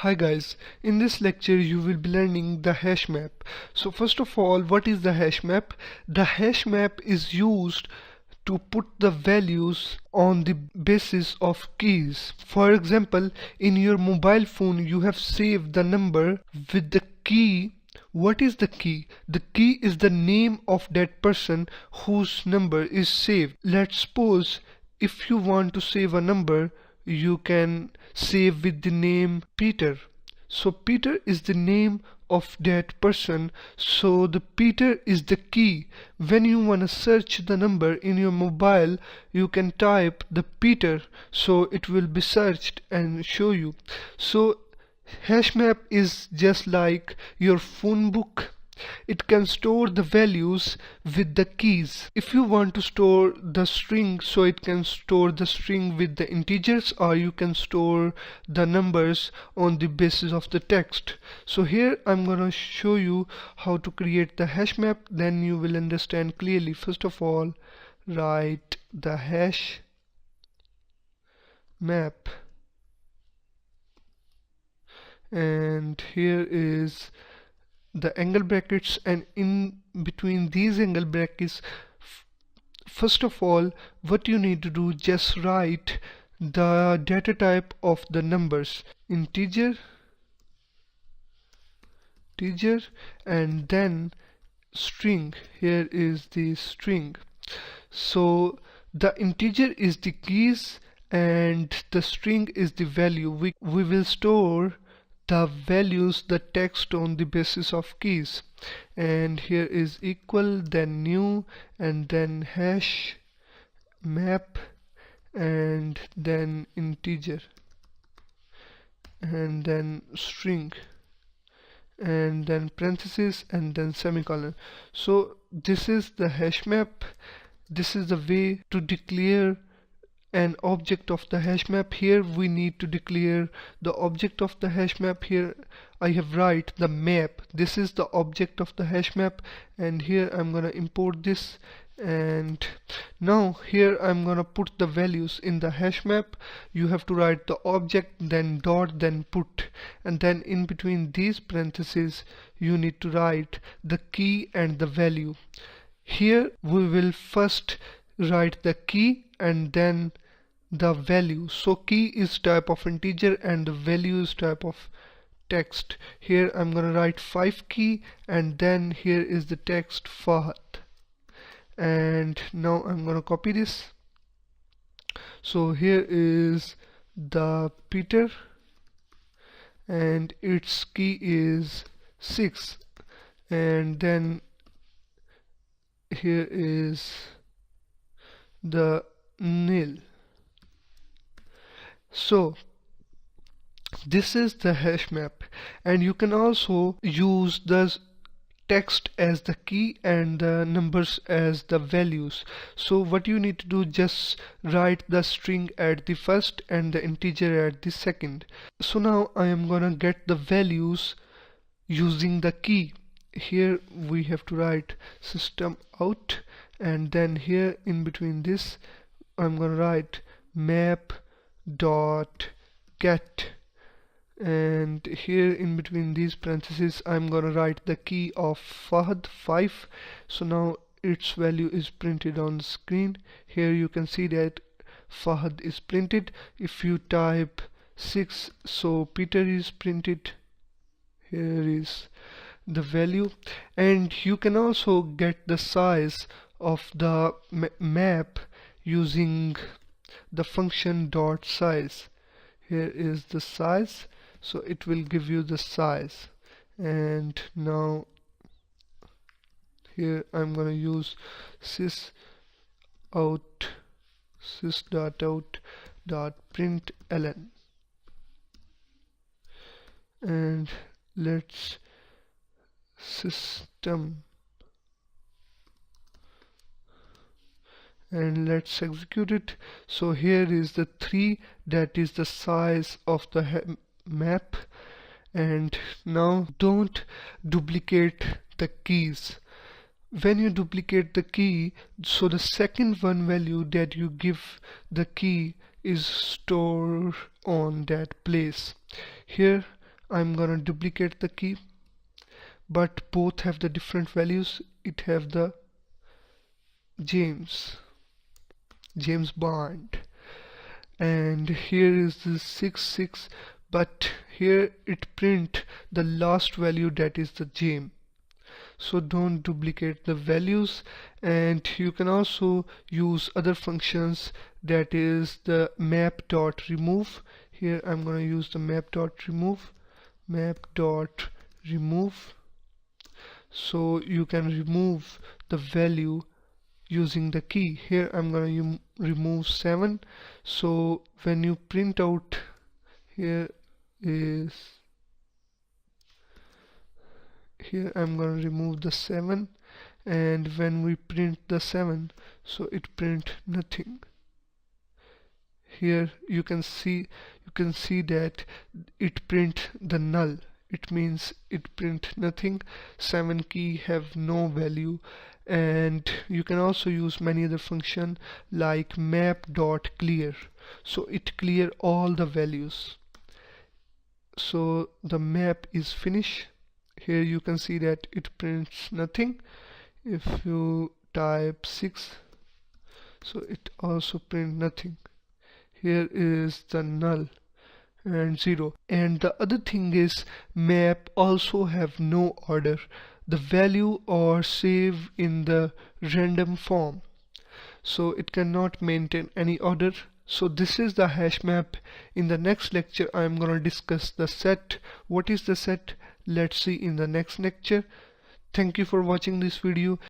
Hi guys, in this lecture you will be learning the hash map. So first of all, what is the hash map? The hash map is used to put the values on the basis of keys. For example, in your mobile phone you have saved the number with the key. What is the key? The key is the name of that person whose number is saved. Let's suppose if you want to save a number, you can save with the name Peter. So Peter is the name of that person, so the Peter is the key. When you want to search the number in your mobile, you can type the Peter, so it will be searched and show you. So Hashmap is just like your phone book. It can store the values with the keys. If you want to store the string, so it can store the string with the integers, or you can store the numbers on the basis of the text. So here I'm gonna show you how to create the hash map, then you will understand clearly. First of all, write the hash map, and here is the angle brackets, and in between these angle brackets, first of all, what you need to do, just write the data type of the numbers, integer, and then string. Here is the string. So the integer is the keys and the string is the value. We will store the values, the text, on the basis of keys. And here is equal, then new, and then hash map, and then integer, and then string, and then parenthesis, and then semicolon. So this is the hash map. This is the way to declare an object of the hash map. Here we need to declare the object of the hash map. Here I have write the map. This is the object of the hash map, and here I'm gonna import this, and now here I'm gonna put the values in the hash map. You have to write the object, then dot, then put, and then in between these parentheses you need to write the key and the value. Here we will first write the key and then the value. So key is type of integer and the value is type of text. Here I'm gonna write 5 key, and then here is the text Fahad, and now I'm gonna copy this. So here is the Peter and its key is 6, and then here is the nil. So this is the hash map, and you can also use the text as the key and the numbers as the values. So what you need to do, just write the string at the first and the integer at the second. So now I am gonna get the values using the key. Here we have to write system out, and then here in between this I'm gonna write map dot get, and here in between these parentheses I'm gonna write the key of Fahad 5. So now its value is printed on the screen. Here you can see that Fahad is printed. If you type 6, so Peter is printed. Here is the value, and you can also get the size of the map using the function dot size. Here is the size, so it will give you the size. And now here I'm gonna use sys dot out dot println, and let's system, and let's execute it. So here is the 3, that is the size of the map. And now don't duplicate the keys. When you duplicate the key, so the second one value that you give the key is stored on that place. Here I'm gonna duplicate the key, but both have the different values. It have the James Bond, and here is the 66, but here it print the last value, that is the James. So don't duplicate the values. And you can also use other functions, that is the map.remove. Here I'm going to use the map.remove. So you can remove the value using the key. Here I'm going to remove 7. So when you print out, here I'm going to remove the 7, and when we print the 7, so it print nothing. Here you can see that it print the null. It means it print nothing. 7 key have no value. And you can also use many other function like map.clear, so it clear all the values. So the map is finished. Here you can see that it prints nothing. If you type 6, so it also print nothing. Here is the null and 0. And the other thing is, map also have no order. The value are saved in the random form, so it cannot maintain any order. So this is the hash map. In the next lecture I am going to discuss the set. What is the set? Let's see in the next lecture. Thank you for watching this video.